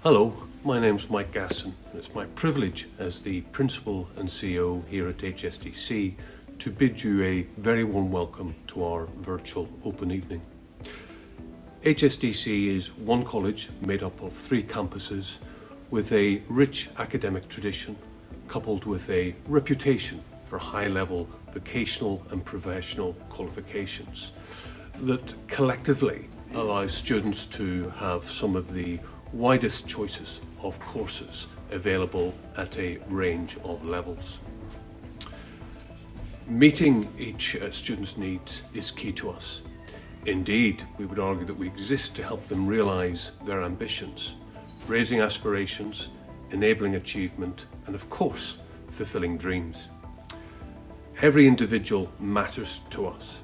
Hello, my name's Mike Gasson, and it's my privilege as the Principal and CEO here at HSDC to bid you a very warm welcome to our virtual open evening. HSDC is one college made up of 3 campuses with a rich academic tradition coupled with a reputation for high-level vocational and professional qualifications that collectively allows students to have some of the widest choices of courses available at a range of levels. Meeting each student's needs is key to us. Indeed, we would argue that we exist to help them realise their ambitions, raising aspirations, enabling achievement, and of course, fulfilling dreams. Every individual matters to us.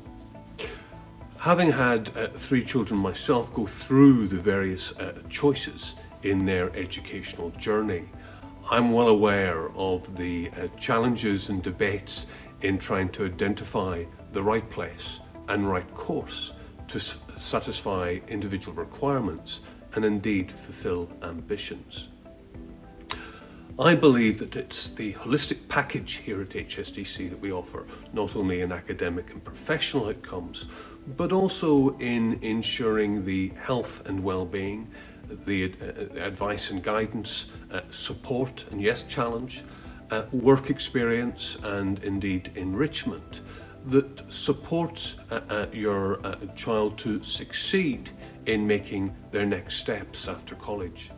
Having had 3 children myself go through the various choices in their educational journey, I'm well aware of the challenges and debates in trying to identify the right place and right course to satisfy individual requirements and indeed fulfill ambitions. I believe that it's the holistic package here at HSDC that we offer, not only in academic and professional outcomes, but also in ensuring the health and well-being, the advice and guidance, support and yes, challenge, work experience and indeed enrichment that supports your child to succeed in making their next steps after college.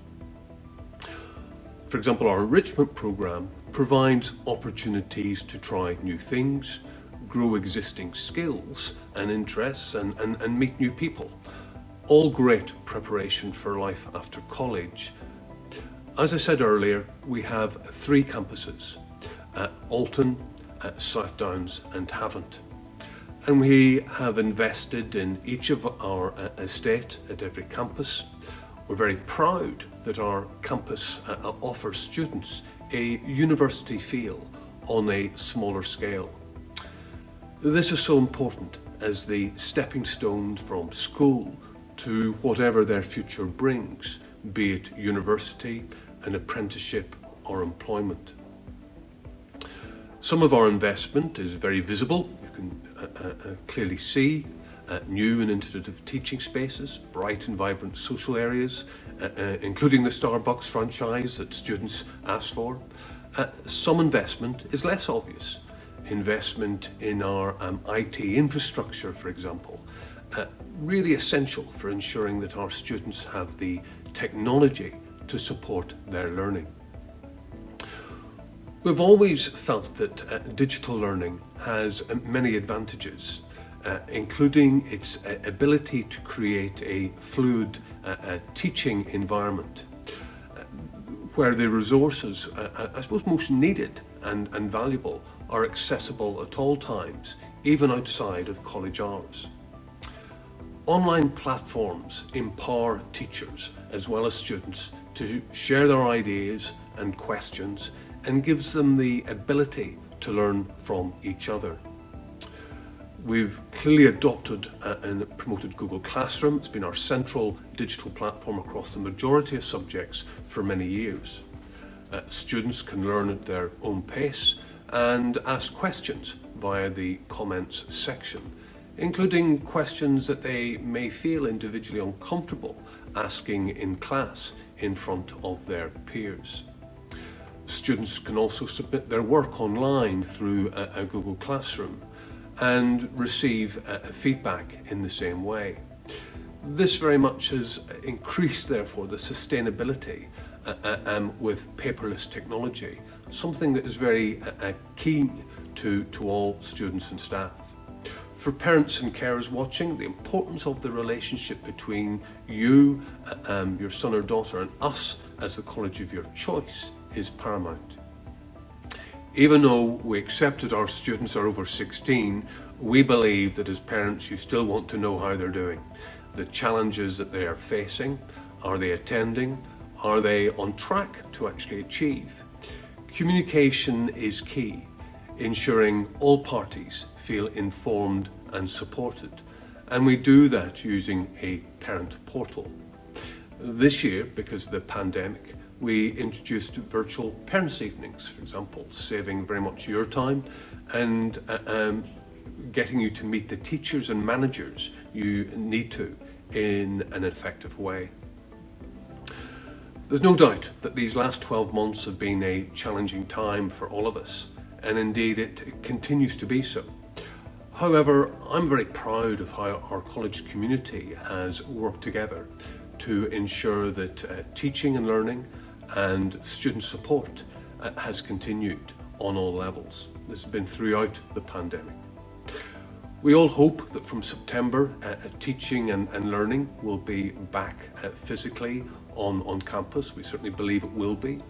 For example, our enrichment program provides opportunities to try new things, grow existing skills and interests and meet new people. All great preparation for life after college. As I said earlier, we have 3 campuses, Alton, South Downs and Havant. And we have invested in each of our estate at every campus. We're very proud that our campus offers students a university feel on a smaller scale. This is so important as the stepping stones from school to whatever their future brings, be it university, an apprenticeship or employment. Some of our investment is very visible. You can clearly see new and innovative teaching spaces, bright and vibrant social areas, including the Starbucks franchise that students ask for. Some investment is less obvious. Investment in our IT infrastructure, for example, really essential for ensuring that our students have the technology to support their learning. We've always felt that digital learning has many advantages, including its ability to create a fluid teaching environment where the resources, I suppose, most needed and valuable are accessible at all times, even outside of college hours. Online platforms empower teachers as well as students to share their ideas and questions and gives them the ability to learn from each other. We've clearly adopted and promoted Google Classroom. It's been our central digital platform across the majority of subjects for many years. Students can learn at their own pace and ask questions via the comments section, including questions that they may feel individually uncomfortable asking in class in front of their peers. Students can also submit their work online through a Google Classroom and receive feedback in the same way. This very much has increased, therefore, the sustainability with paperless technology, something that is very keen to all students and staff. For parents and carers watching, the importance of the relationship between you, your son or daughter, and us as the college of your choice is paramount. Even though we accept that our students are over 16, we believe that as parents you still want to know how they're doing, the challenges that they are facing, are they attending, are they on track to actually achieve. Communication is key, ensuring all parties feel informed and supported, and we do that using a parent portal. This year, because of the pandemic, we introduced virtual parents' evenings, for example, saving very much your time and getting you to meet the teachers and managers you need to in an effective way. There's no doubt that these last 12 months have been a challenging time for all of us, and indeed it continues to be so. However, I'm very proud of how our college community has worked together to ensure that teaching and learning and student support has continued on all levels. This has been throughout the pandemic. We all hope that from September, teaching and learning will be back physically on campus. We certainly believe it will be.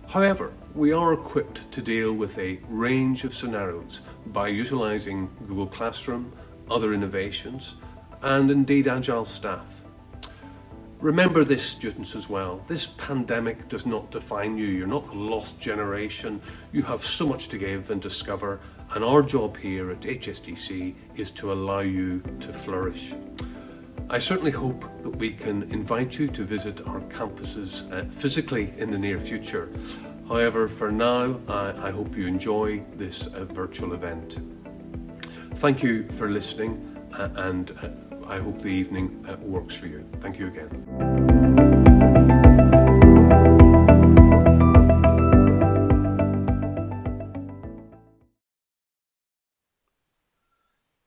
However, we are equipped to deal with a range of scenarios by utilising Google Classroom, other innovations, and indeed agile staff. Remember this, students, as well. This pandemic does not define you. You're not a lost generation. You have so much to give and discover, and our job here at HSDC is to allow you to flourish. I certainly hope that we can invite you to visit our campuses physically in the near future. However, for now, I hope you enjoy this virtual event. Thank you for listening, and I hope the evening works for you. Thank you again.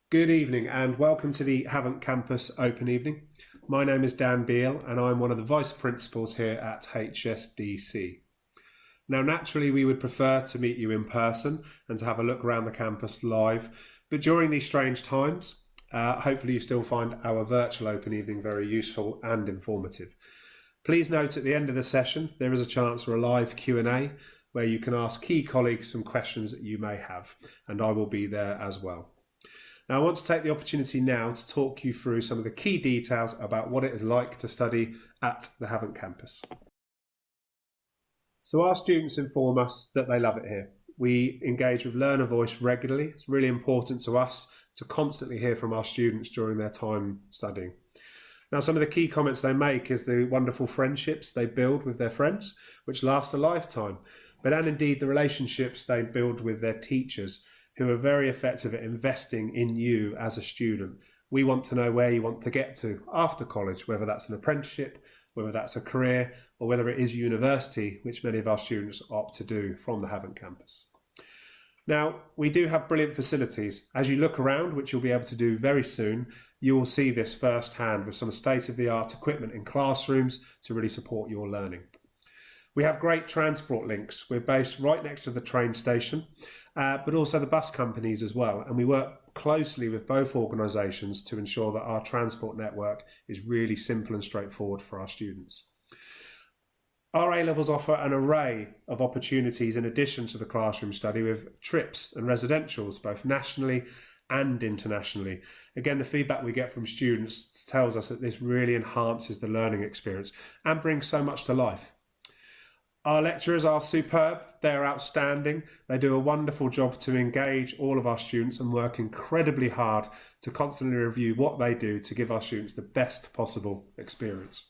Good evening and welcome to the Havant Campus Open Evening. My name is Dan Beale and I'm one of the Vice Principals here at HSDC. Now naturally we would prefer to meet you in person and to have a look around the campus live, but during these strange times, hopefully you still find our virtual Open Evening very useful and informative. Please note at the end of the session there is a chance for a live Q&A where you can ask key colleagues some questions that you may have, and I will be there as well. Now, I want to take the opportunity now to talk you through some of the key details about what it is like to study at the Havant campus. So our students inform us that they love it here. We engage with Learner Voice regularly. It's really important to us to constantly hear from our students during their time studying. Now, some of the key comments they make is the wonderful friendships they build with their friends, which last a lifetime, and indeed the relationships they build with their teachers, who are very effective at investing in you as a student. We want to know where you want to get to after college, whether that's an apprenticeship, whether that's a career, or whether it is university, which many of our students opt to do from the Havant campus. Now, we do have brilliant facilities. As you look around, which you'll be able to do very soon, you will see this firsthand with some state-of-the-art equipment in classrooms to really support your learning. We have great transport links. We're based right next to the train station, but also the bus companies as well. And we work closely with both organisations to ensure that our transport network is really simple and straightforward for our students. Our A-levels offer an array of opportunities in addition to the classroom study with trips and residentials, both nationally and internationally. Again, the feedback we get from students tells us that this really enhances the learning experience and brings so much to life. Our lecturers are superb, they're outstanding, they do a wonderful job to engage all of our students and work incredibly hard to constantly review what they do to give our students the best possible experience.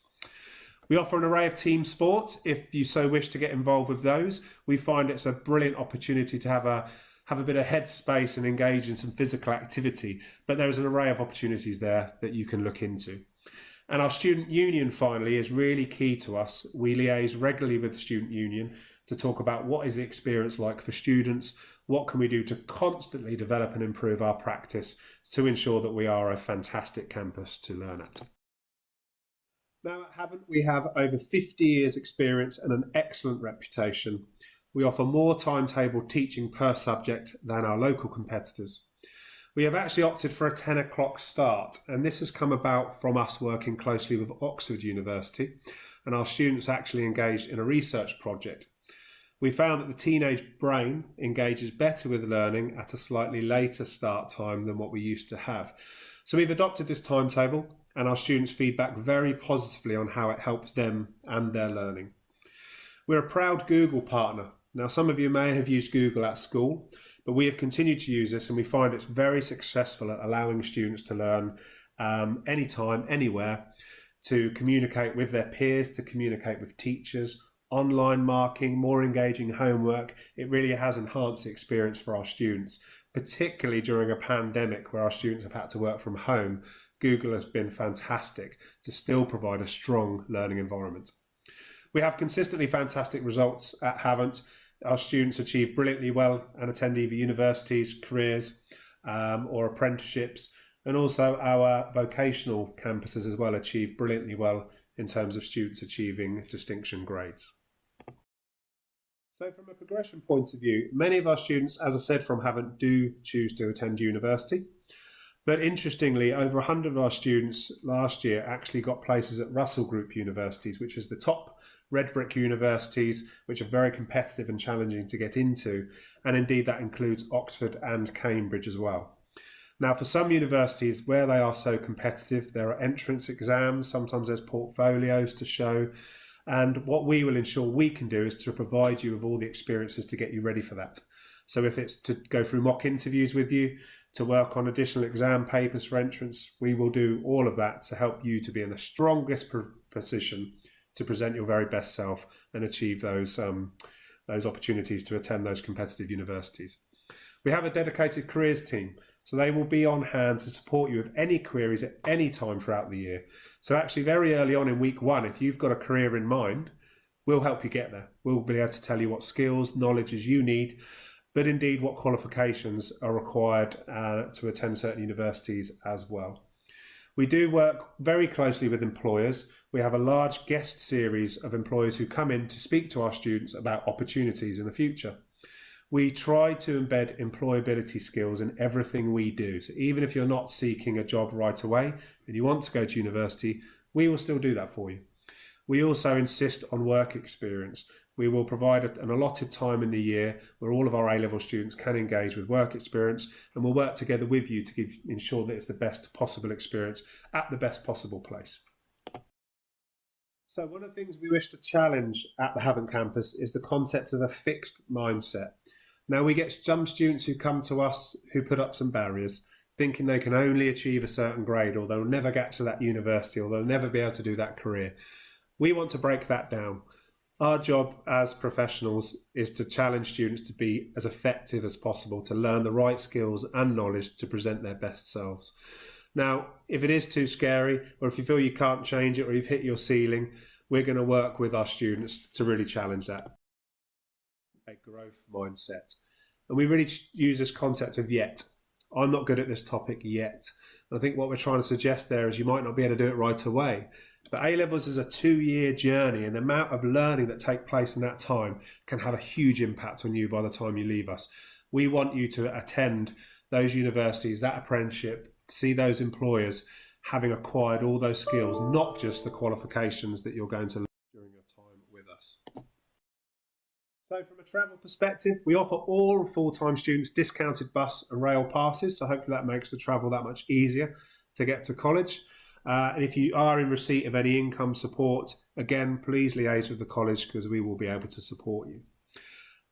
We offer an array of team sports. If you so wish to get involved with those, we find it's a brilliant opportunity to have a bit of headspace and engage in some physical activity, but there's an array of opportunities there that you can look into. And our student union, finally, is really key to us. We liaise regularly with the student union to talk about what is the experience like for students, what can we do to constantly develop and improve our practice to ensure that we are a fantastic campus to learn at. Now at Havant, we have over 50 years experience and an excellent reputation. We offer more timetable teaching per subject than our local competitors. We have actually opted for a 10 o'clock start, and this has come about from us working closely with Oxford University, and our students actually engaged in a research project. We found that the teenage brain engages better with learning at a slightly later start time than what we used to have. So we've adopted this timetable, and our students feedback very positively on how it helps them and their learning. We're a proud Google partner. Now, some of you may have used Google at school, but we have continued to use this and we find it's very successful at allowing students to learn anytime, anywhere, to communicate with their peers, to communicate with teachers, online marking, more engaging homework. It really has enhanced the experience for our students, particularly during a pandemic where our students have had to work from home. Google has been fantastic to still provide a strong learning environment. We have consistently fantastic results at Havant. Our students achieve brilliantly well and attend either universities, careers, or apprenticeships, and also our vocational campuses as well achieve brilliantly well in terms of students achieving distinction grades. So from a progression point of view, many of our students, as I said, from Havant do choose to attend university. But interestingly, over 100 of our students last year actually got places at Russell Group universities, which is the top red brick universities, which are very competitive and challenging to get into. And indeed, that includes Oxford and Cambridge as well. Now, for some universities where they are so competitive, there are entrance exams, sometimes there's portfolios to show. And what we will ensure we can do is to provide you with all the experiences to get you ready for that. So if it's to go through mock interviews with you, to work on additional exam papers for entrance, we will do all of that to help you to be in the strongest position to present your very best self and achieve those opportunities to attend those competitive universities. We have a dedicated careers team, so they will be on hand to support you with any queries at any time throughout the year. So actually very early on in week one, if you've got a career in mind, we'll help you get there. We'll be able to tell you what skills, knowledges you need, but indeed what qualifications are required to attend certain universities as well. We do work very closely with employers. We have a large guest series of employers who come in to speak to our students about opportunities in the future. We try to embed employability skills in everything we do. So even if you're not seeking a job right away and you want to go to university, we will still do that for you. We also insist on work experience. We will provide an allotted time in the year where all of our A-level students can engage with work experience, and we'll work together with you to ensure that it's the best possible experience at the best possible place. So one of the things we wish to challenge at the Havant campus is the concept of a fixed mindset. Now, we get some students who come to us who put up some barriers, thinking they can only achieve a certain grade, or they'll never get to that university, or they'll never be able to do that career. We want to break that down. Our job as professionals is to challenge students to be as effective as possible, to learn the right skills and knowledge to present their best selves. Now, if it is too scary, or if you feel you can't change it, or you've hit your ceiling, we're going to work with our students to really challenge that. A growth mindset. And we really use this concept of yet. I'm not good at this topic yet. And I think what we're trying to suggest there is you might not be able to do it right away. But A-levels is a 2-year journey, and the amount of learning that takes place in that time can have a huge impact on you by the time you leave us. We want you to attend those universities, that apprenticeship, see those employers having acquired all those skills, not just the qualifications that you're going to learn during your time with us. So from a travel perspective, we offer all full-time students discounted bus and rail passes, so hopefully that makes the travel that much easier to get to college. And if you are in receipt of any income support, again, please liaise with the college because we will be able to support you.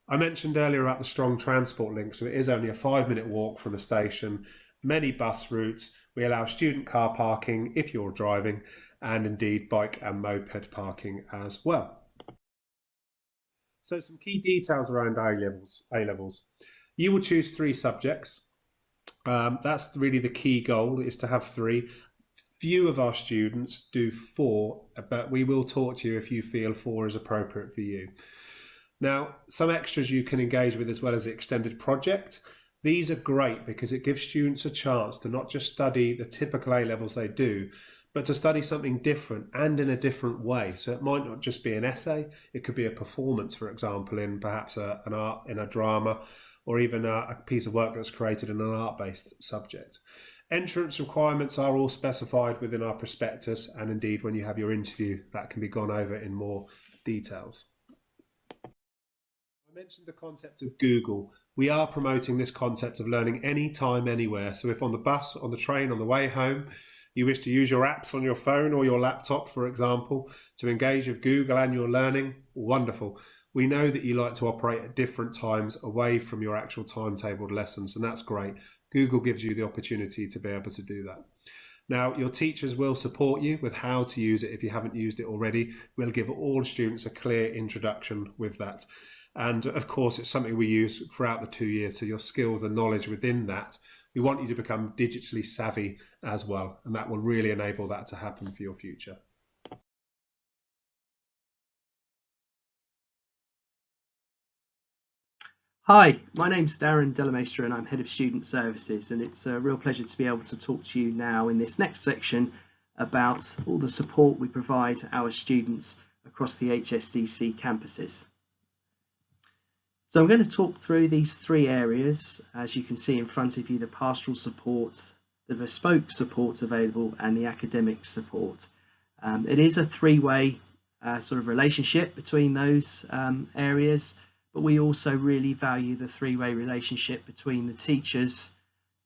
I mentioned earlier about the strong transport link, so it is only a 5-minute walk from a station, many bus routes. We allow student car parking if you're driving, and indeed bike and moped parking as well. So some key details around A-levels. You will choose 3 subjects. That's really the key goal, is to have 3. Few of our students do 4, but we will talk to you if you feel 4 is appropriate for you. Now, some extras you can engage with as well as the extended project. These are great because it gives students a chance to not just study the typical A-levels they do, but to study something different and in a different way. So it might not just be an essay, it could be a performance, for example, in perhaps an art, in a drama, or even a piece of work that's created in an art-based subject. Entrance requirements are all specified within our prospectus, and indeed when you have your interview, that can be gone over in more details. I mentioned the concept of Google. We are promoting this concept of learning anytime, anywhere. So if on the bus, on the train, on the way home, you wish to use your apps on your phone or your laptop, for example, to engage with Google and your learning, wonderful. We know that you like to operate at different times away from your actual timetabled lessons, and that's great. Google gives you the opportunity to be able to do that. Now, your teachers will support you with how to use it if you haven't used it already. We'll give all students a clear introduction with that. And of course, it's something we use throughout the 2 years, so your skills and knowledge within that, we want you to become digitally savvy as well, and that will really enable that to happen for your future. Hi, my name's Darren Delamestra and I'm Head of Student Services, and it's a real pleasure to be able to talk to you now in this next section about all the support we provide our students across the HSDC campuses. So I'm going to talk through these 3 areas, as you can see in front of you: the pastoral support, the bespoke support available, and the academic support. It is a 3-way sort of relationship between those areas, but we also really value the 3-way relationship between the teachers,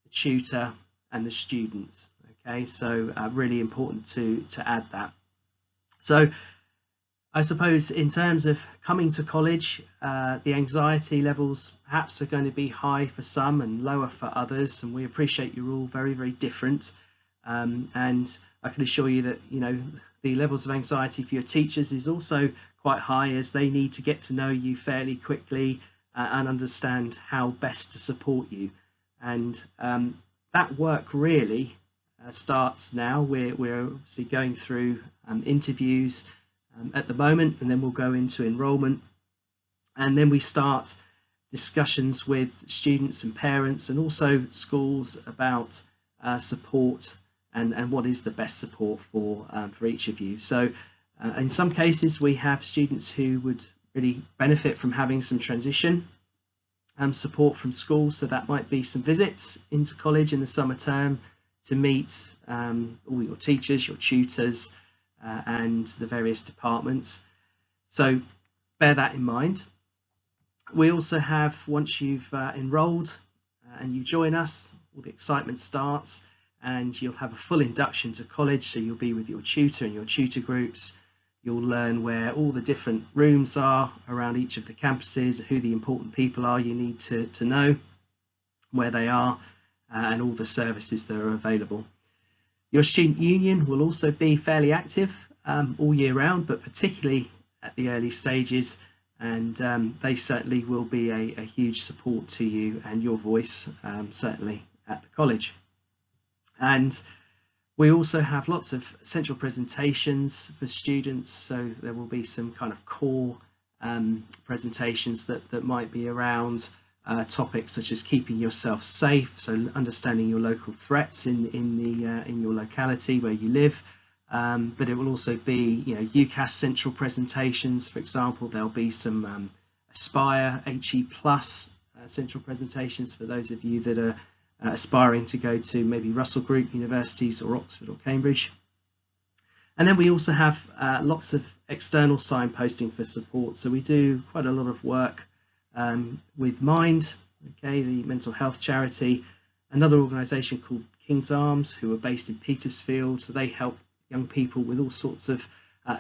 the tutor, and the students. Okay, so really important to add that. So I suppose in terms of coming to college, the anxiety levels perhaps are going to be high for some and lower for others, and we appreciate you're all very, very different. And I can assure you that, you know, the levels of anxiety for your teachers is also quite high, as they need to get to know you fairly quickly and understand how best to support you. And that work really starts now. We're obviously going through interviews at the moment, and then we'll go into enrolment, and then we start discussions with students and parents and also schools about support and what is the best support for each of you. So in some cases we have students who would really benefit from having some transition support from school, so that might be some visits into college in the summer term to meet all your teachers, your tutors, and the various departments. So bear that in mind. We also have, once you've enrolled and you join us, all the excitement starts, and you'll have a full induction to college. So you'll be with your tutor and your tutor groups. You'll learn where all the different rooms are around each of the campuses, who the important people are you need to know, where they are, and all the services that are available. Your student union will also be fairly active all year round, but particularly at the early stages, and they certainly will be a huge support to you and your voice, certainly at the college. And we also have lots of central presentations for students, so there will be some kind of core presentations that might be around topics such as keeping yourself safe, so understanding your local threats in your locality where you live. But it will also be, you know, UCAS central presentations, for example. There'll be some Aspire HE Plus central presentations for those of you that are aspiring to go to maybe Russell Group universities or Oxford or Cambridge. And then we also have lots of external signposting for support. So we do quite a lot of work with Mind, okay, the mental health charity, another organisation called King's Arms, who are based in Petersfield. So they help young people with all sorts of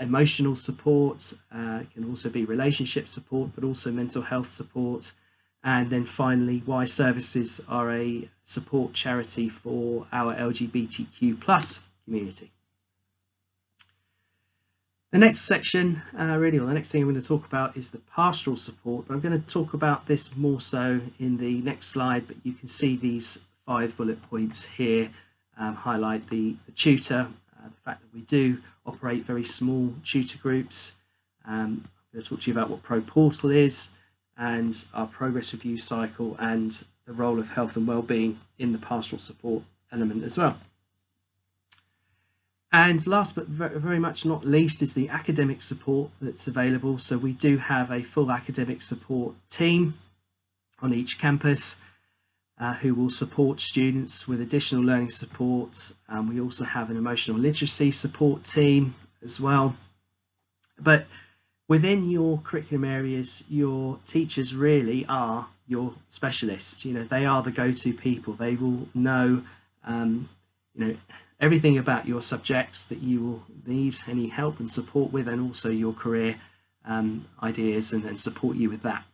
emotional support. It can also be relationship support, but also mental health support. And then finally, Y Services are a support charity for our LGBTQ plus community. The next section, really, or the next thing I'm going to talk about is the pastoral support. I'm going to talk about this more so in the next slide, but you can see these 5 bullet points here highlight the tutor, the fact that we do operate very small tutor groups. I'm going to talk to you about what Pro Portal is, and our progress review cycle, and the role of health and wellbeing in the pastoral support element as well. And last but very much not least is the academic support that's available. So we do have a full academic support team on each campus who will support students with additional learning support. We also have an emotional literacy support team as well. But within your curriculum areas, your teachers really are your specialists. You know, they are the go-to people. They will know, everything about your subjects that you will need any help and support with, and also your career ideas, and support you with that.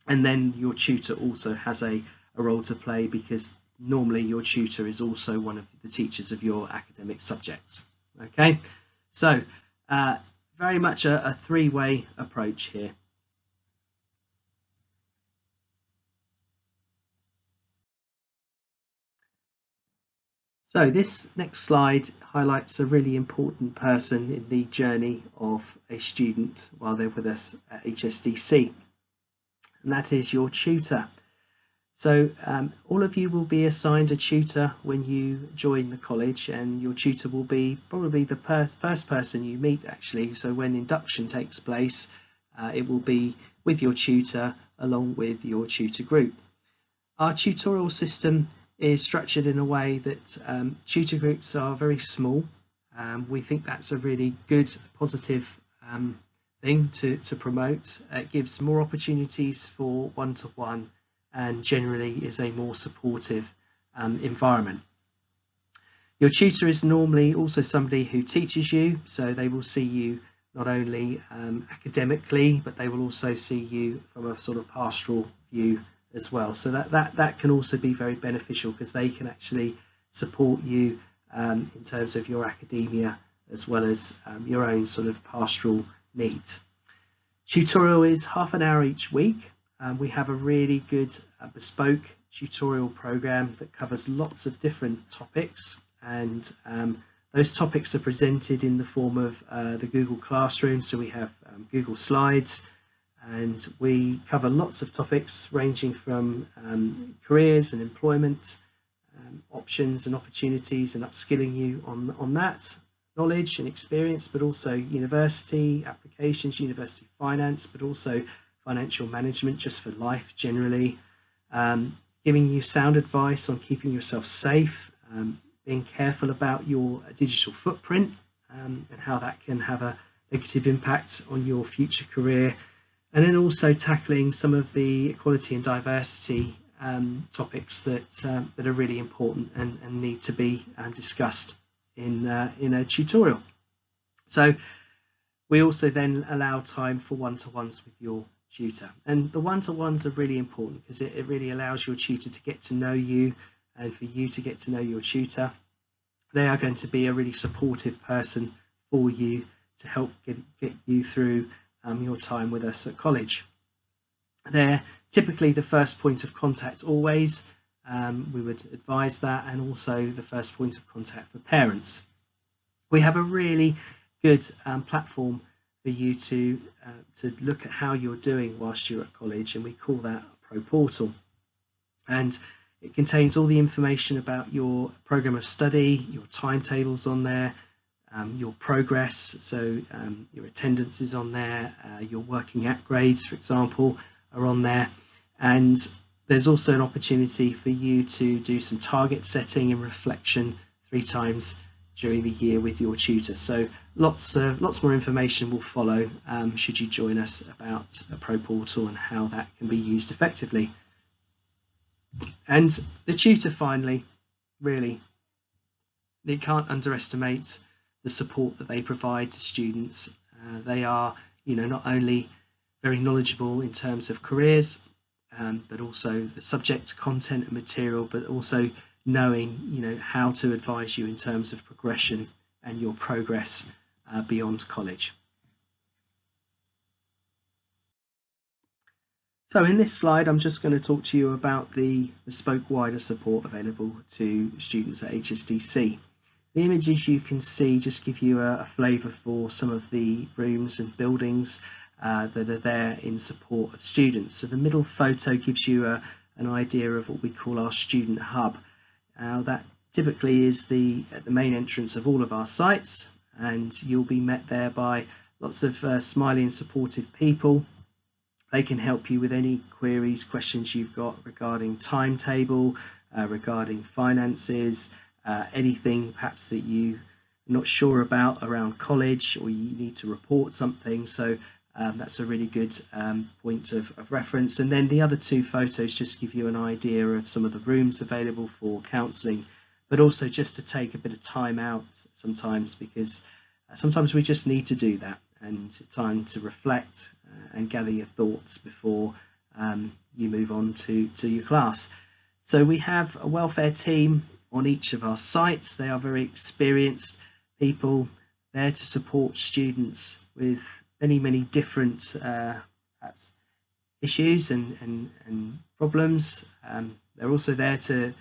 And then your tutor also has a role to play, because normally your tutor is also one of the teachers of your academic subjects. Okay, so very much a three-way approach here. So this next slide highlights a really important person in the journey of a student while they're with us at HSDC, and that is your tutor. So all of you will be assigned a tutor when you join the college, and your tutor will be probably the first person you meet actually. So when induction takes place, it will be with your tutor along with your tutor group. Our tutorial system is structured in a way that tutor groups are very small. We think that's a really good, positive thing to promote. It gives more opportunities for one-to-one and generally is a more supportive environment. Your tutor is normally also somebody who teaches you, so they will see you not only academically, but they will also see you from a sort of pastoral view as well. So that can also be very beneficial because they can actually support you in terms of your academia as well as your own sort of pastoral needs. Tutorial is half an hour each week. We have a really good bespoke tutorial program that covers lots of different topics, and those topics are presented in the form of the Google Classroom. So we have Google Slides, and we cover lots of topics ranging from careers and employment options and opportunities, and upskilling you on that knowledge and experience, but also university applications, university finance, but also financial management just for life generally, giving you sound advice on keeping yourself safe, being careful about your digital footprint and how that can have a negative impact on your future career, and then also tackling some of the equality and diversity topics that are really important and need to be discussed in a tutorial. So we also then allow time for one-to-ones with your tutor, and the one-to-ones are really important because it really allows your tutor to get to know you and for you to get to know your tutor. They are going to be a really supportive person for you to help get you through your time with us at college. They're typically the first point of contact always. We would advise that, and also the first point of contact for parents. We have a really good platform for you to look at how you're doing whilst you're at college, and we call that Pro Portal. And it contains all the information about your program of study, your timetables on there, your progress, so your attendance is on there, your working at grades, for example, are on there, and there's also an opportunity for you to do some target setting and reflection 3 times during the year with your tutor. So lots more information will follow should you join us about a Pro Portal and how that can be used effectively. And the tutor, finally, really, they can't underestimate the support that they provide to students. They are, not only very knowledgeable in terms of careers, but also the subject, content and material, but also knowing, how to advise you in terms of progression and your progress beyond college. So in this slide, I'm just going to talk to you about the bespoke wider support available to students at HSDC. The images you can see just give you a flavour for some of the rooms and buildings that are there in support of students. So the middle photo gives you an idea of what we call our student hub. That typically is the main entrance of all of our sites, and you'll be met there by lots of smiley and supportive people. They can help you with any queries, questions you've got regarding timetable, regarding finances, anything perhaps that you're not sure about around college, or you need to report something. So that's a really good point of reference. And then the other 2 photos just give you an idea of some of the rooms available for counselling, but also just to take a bit of time out sometimes, because sometimes we just need to do that, and time to reflect and gather your thoughts before you move on to your class. So we have a welfare team on each of our sites. They are very experienced people there to support students with many different perhaps issues and problems. They're also there to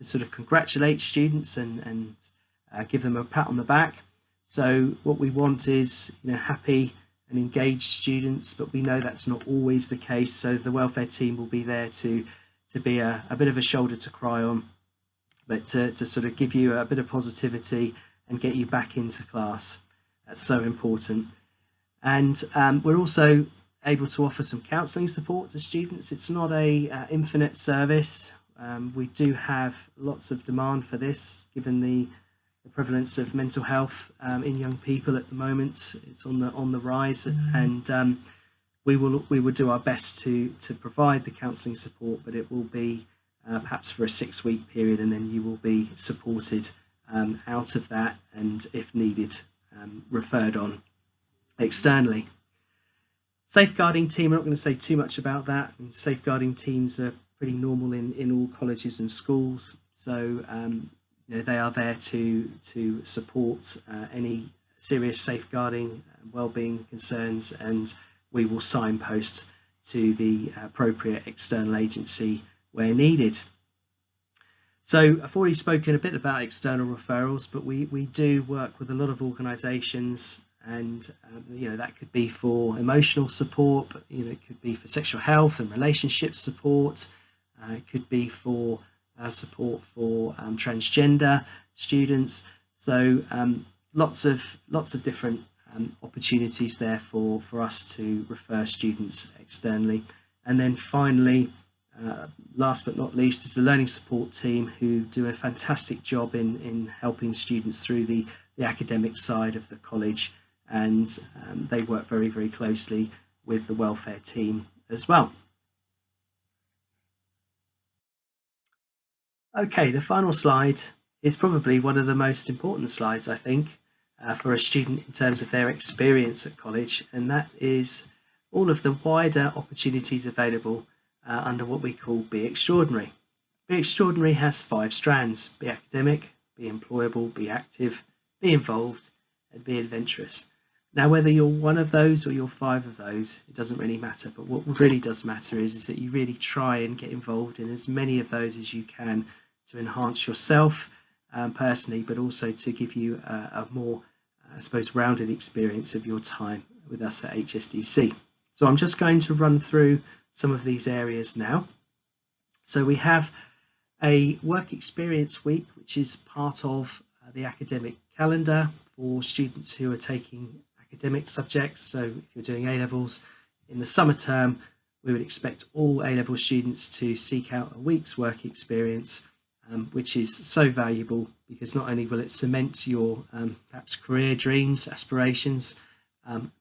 sort of congratulate students and give them a pat on the back. So what we want is, happy and engaged students, but we know that's not always the case. So the welfare team will be there to be a bit of a shoulder to cry on, but to sort of give you a bit of positivity and get you back into class. That's so important. And we're also able to offer some counselling support to students. It's not a infinite service. We do have lots of demand for this, given the prevalence of mental health in young people at the moment. It's on the rise, and we will do our best to provide the counselling support, but it will be perhaps for a 6-week period, and then you will be supported out of that, and if needed, referred on externally. Safeguarding team, I'm not going to say too much about that. I mean, safeguarding teams are pretty normal in all colleges and schools, so they are there to support any serious safeguarding and wellbeing concerns, and we will signpost to the appropriate external agency where needed. So I've already spoken a bit about external referrals, but we do work with a lot of organisations, and that could be for emotional support, but it could be for sexual health and relationship support. It could be for support for transgender students. So lots of different opportunities there for us to refer students externally. And then finally, last but not least, is the learning support team, who do a fantastic job in helping students through the academic side of the college, and they work very closely with the welfare team as well. Okay, the final slide is probably one of the most important slides, I think, for a student in terms of their experience at college, and that is all of the wider opportunities available under what we call Be Extraordinary. Be Extraordinary has 5 strands: be academic, be employable, be active, be involved, and be adventurous. Now, whether you're one of those or you're 5 of those, it doesn't really matter, but what really does matter is that you really try and get involved in as many of those as you can to enhance yourself personally, but also to give you a more, I suppose, rounded experience of your time with us at HSDC. So I'm just going to run through some of these areas now. So we have a work experience week, which is part of the academic calendar for students who are taking academic subjects. So if you're doing A-levels in the summer term, we would expect all A-level students to seek out a week's work experience, which is so valuable because not only will it cement your perhaps career dreams, aspirations,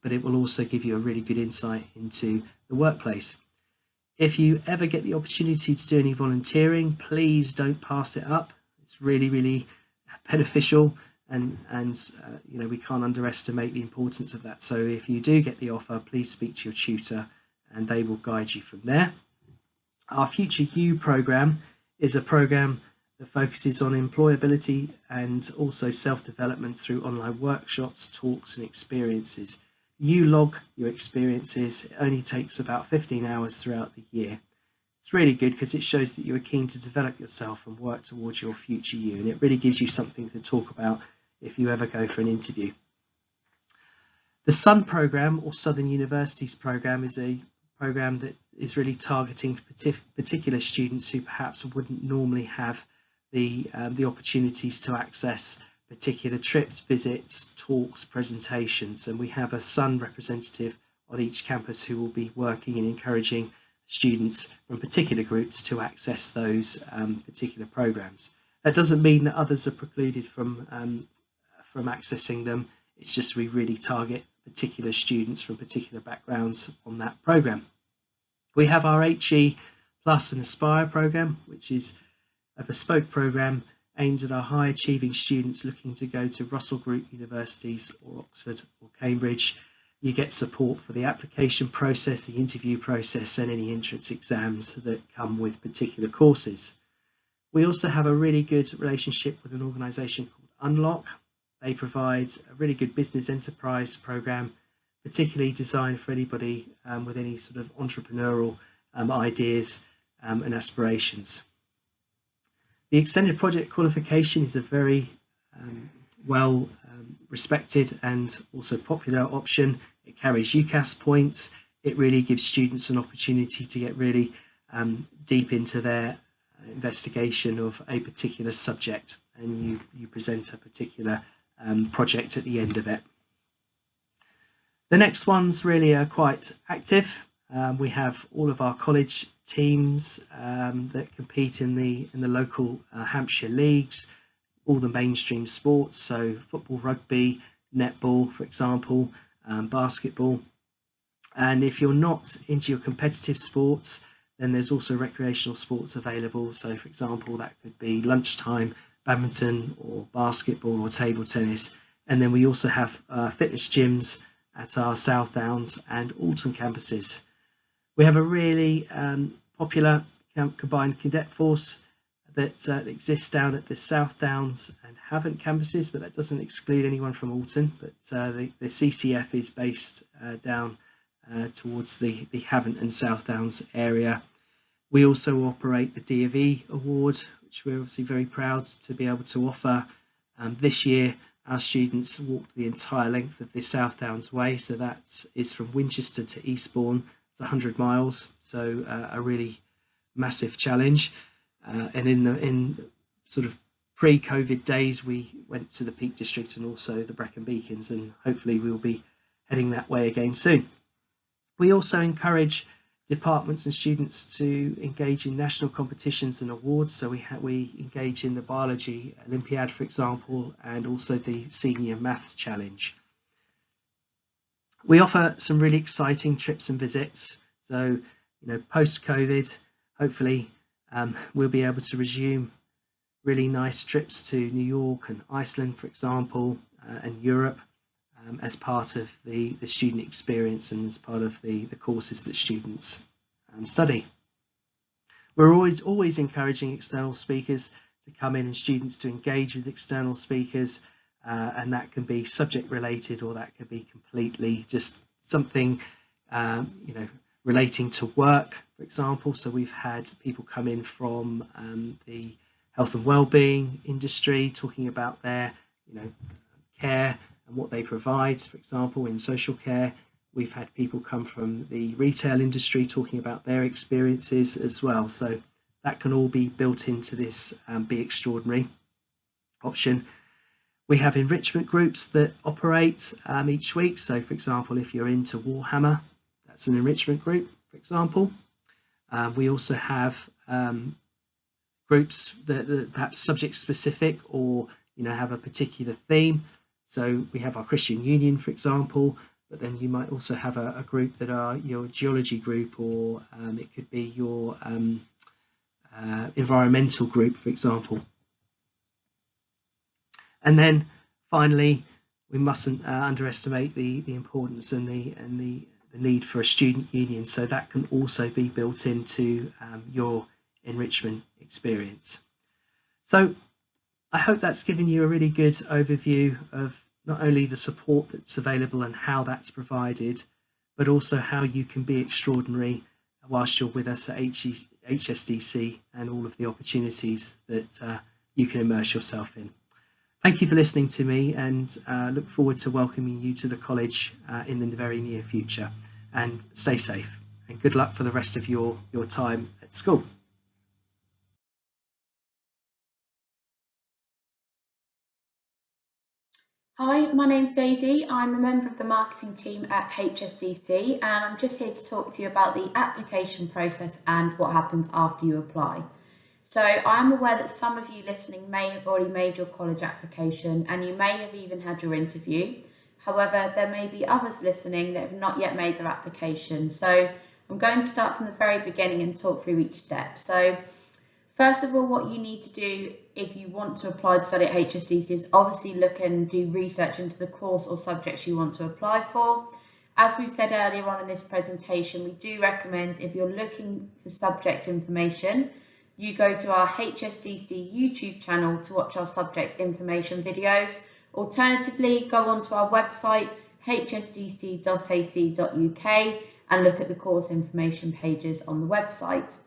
but it will also give you a really good insight into the workplace. If you ever get the opportunity to do any volunteering, please don't pass it up. It's really beneficial, and we can't underestimate the importance of that. So if you do get the offer, please speak to your tutor and they will guide you from there. Our Future You programme is a programme that focuses on employability and also self-development through online workshops, talks and experiences. You log your experiences. It only takes about 15 hours throughout the year. It's really good because it shows that you are keen to develop yourself and work towards your future you, and it really gives you something to talk about if you ever go for an interview. The SUN programme, or Southern Universities programme, is a programme that is really targeting particular students who perhaps wouldn't normally have the opportunities to access particular trips, visits, talks, presentations, and we have a SUN representative on each campus who will be working and encouraging students from particular groups to access those particular programs. That doesn't mean that others are precluded from accessing them. It's just we really target particular students from particular backgrounds on that program. We have our HE Plus and Aspire program, which is a bespoke program aimed at our high achieving students looking to go to Russell Group universities or Oxford or Cambridge. You get support for the application process, the interview process, and any entrance exams that come with particular courses. We also have a really good relationship with an organisation called Unlock. They provide a really good business enterprise program, particularly designed for anybody with any sort of entrepreneurial ideas and aspirations. The extended project qualification is a very well respected and also popular option. It carries UCAS points. It really gives students an opportunity to get really deep into their investigation of a particular subject, and you present a particular project at the end of it. The next ones really are quite active. We have all of our college teams that compete in the local Hampshire leagues, all the mainstream sports, so football, rugby, netball, for example, basketball. And if you're not into your competitive sports, then there's also recreational sports available. So, for example, that could be lunchtime badminton or basketball or table tennis. And then we also have fitness gyms at our South Downs and Alton campuses. We have a really popular combined cadet force that exists down at the South Downs and Havant campuses, but that doesn't exclude anyone from Alton. But the CCF is based down towards the Havant and South Downs area. We also operate the D&E Award, which we're obviously very proud to be able to offer. This year, our students walked the entire length of the South Downs Way, so that is from Winchester to Eastbourne. It's 100 miles, so a really massive challenge. And in sort of pre-COVID days, we went to the Peak District and also the Brecon Beacons, and hopefully we'll be heading that way again soon. We also encourage departments and students to engage in national competitions and awards. So we engage in the Biology Olympiad, for example, and also the Senior Maths Challenge. We offer some really exciting trips and visits. So, post-COVID, hopefully we'll be able to resume really nice trips to New York and Iceland, for example, and Europe. As part of the student experience and as part of the courses that students study. We're always encouraging external speakers to come in and students to engage with external speakers, and that can be subject related or that could be completely just something relating to work, for example. So we've had people come in from the health and wellbeing industry talking about their care and what they provide, for example, in social care. We've had people come from the retail industry talking about their experiences as well. So that can all be built into this Be Extraordinary option. We have enrichment groups that operate each week. So, for example, if you're into Warhammer, that's an enrichment group, for example. We also have groups that are perhaps subject specific or have a particular theme. So we have our Christian Union, for example, but then you might also have a group that are your geology group, or it could be your environmental group, for example. And then finally, we mustn't underestimate the importance and the need for a student union. So that can also be built into your enrichment experience. So I hope that's given you a really good overview of not only the support that's available and how that's provided, but also how you can be extraordinary whilst you're with us at HSDC and all of the opportunities that you can immerse yourself in. Thank you for listening to me, and look forward to welcoming you to the college in the very near future. And stay safe, and good luck for the rest of your time at school. Hi, my name's Daisy. I'm a member of the marketing team at HSDC, and I'm just here to talk to you about the application process and what happens after you apply. So I'm aware that some of you listening may have already made your college application, and you may have even had your interview. However, there may be others listening that have not yet made their application. So I'm going to start from the very beginning and talk through each step. So first of all, what you need to do if you want to apply to study at HSDC is obviously look and do research into the course or subjects you want to apply for. As we've said earlier on in this presentation, we do recommend, if you're looking for subject information, you go to our HSDC YouTube channel to watch our subject information videos. Alternatively, go onto our website hsdc.ac.uk and look at the course information pages on the website.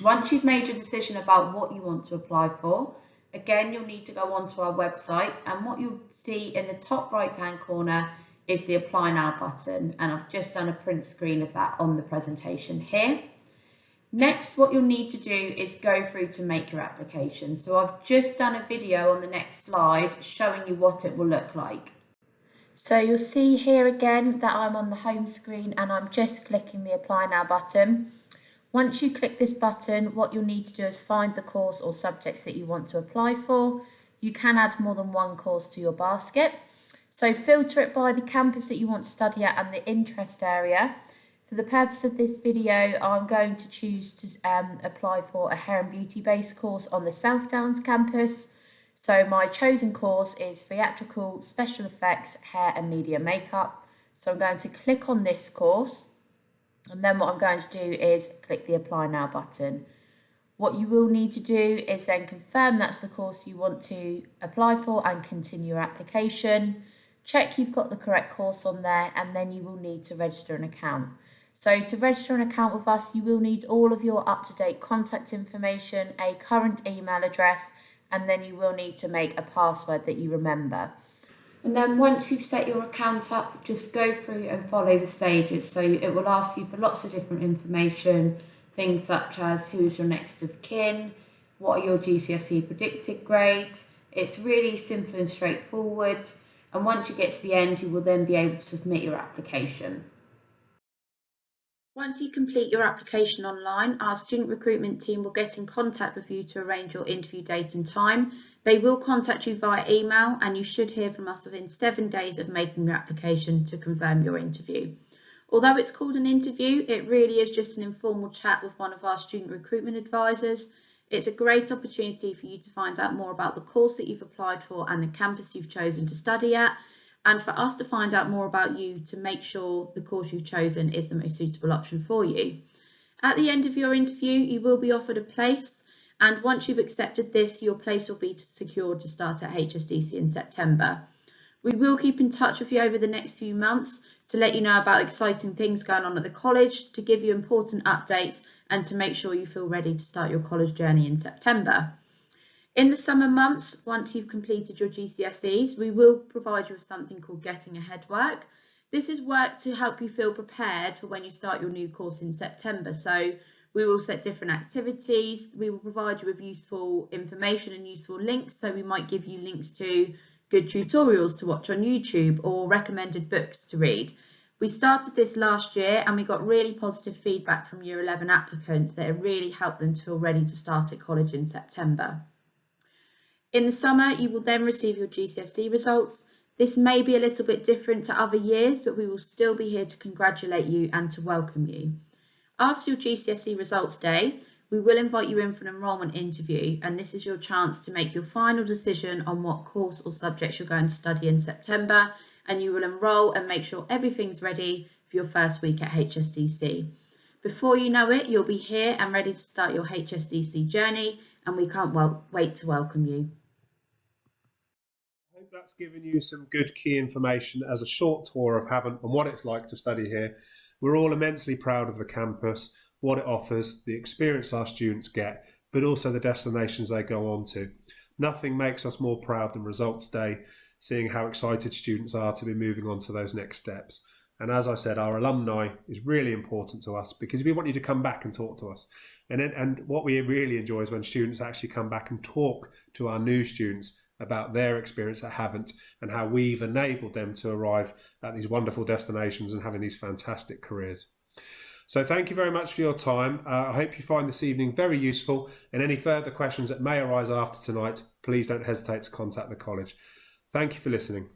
Once you've made your decision about what you want to apply for, again, you'll need to go onto our website, and what you'll see in the top right hand corner is the Apply Now button, and I've just done a print screen of that on the presentation here. Next, what you'll need to do is go through to make your application. So I've just done a video on the next slide showing you what it will look like. So you'll see here again that I'm on the home screen and I'm just clicking the Apply Now button. Once you click this button, what you'll need to do is find the course or subjects that you want to apply for. You can add more than one course to your basket. So filter it by the campus that you want to study at and the interest area. For the purpose of this video, I'm going to choose to apply for a hair and beauty based course on the South Downs campus. So my chosen course is Theatrical Special Effects Hair and Media Makeup. So I'm going to click on this course, and then what I'm going to do is click the Apply Now button. What you will need to do is then confirm that's the course you want to apply for and continue your application. Check you've got the correct course on there, and then you will need to register an account. So to register an account with us, you will need all of your up-to-date contact information, a current email address, and then you will need to make a password that you remember. And then once you've set your account up, just go through and follow the stages. So it will ask you for lots of different information, things such as who's your next of kin, what are your GCSE predicted grades. It's really simple and straightforward. And once you get to the end, you will then be able to submit your application. Once you complete your application online, our student recruitment team will get in contact with you to arrange your interview date and time. They will contact you via email, and you should hear from us within 7 days of making your application to confirm your interview. Although it's called an interview, it really is just an informal chat with one of our student recruitment advisors. It's a great opportunity for you to find out more about the course that you've applied for and the campus you've chosen to study at, and for us to find out more about you to make sure the course you've chosen is the most suitable option for you. At the end of your interview, you will be offered a place, and once you've accepted this, your place will be secured to start at HSDC in September. We will keep in touch with you over the next few months to let you know about exciting things going on at the college, to give you important updates, and to make sure you feel ready to start your college journey in September. In the summer months, once you've completed your GCSEs, we will provide you with something called Getting Ahead work. This is work to help you feel prepared for when you start your new course in September. So we will set different activities, we will provide you with useful information and useful links. So we might give you links to good tutorials to watch on YouTube or recommended books to read. We started this last year and we got really positive feedback from Year 11 applicants that it really helped them to feel ready to start at college in September. In the summer, you will then receive your GCSE results. This may be a little bit different to other years, but we will still be here to congratulate you and to welcome you. After your GCSE results day, we will invite you in for an enrolment interview, and this is your chance to make your final decision on what course or subjects you're going to study in September, and you will enrol and make sure everything's ready for your first week at HSDC. Before you know it, you'll be here and ready to start your HSDC journey, and we can't wait to welcome you. I hope that's given you some good key information as a short tour of Havant and what it's like to study here. We're all immensely proud of the campus, what it offers, the experience our students get, but also the destinations they go on to. Nothing makes us more proud than results day, seeing how excited students are to be moving on to those next steps. And as I said, our alumni is really important to us because we want you to come back and talk to us. And what we really enjoy is when students actually come back and talk to our new students about their experience at Havant and how we've enabled them to arrive at these wonderful destinations and having these fantastic careers. So thank you very much for your time. I hope you find this evening very useful, and any further questions that may arise after tonight, please don't hesitate to contact the college. Thank you for listening.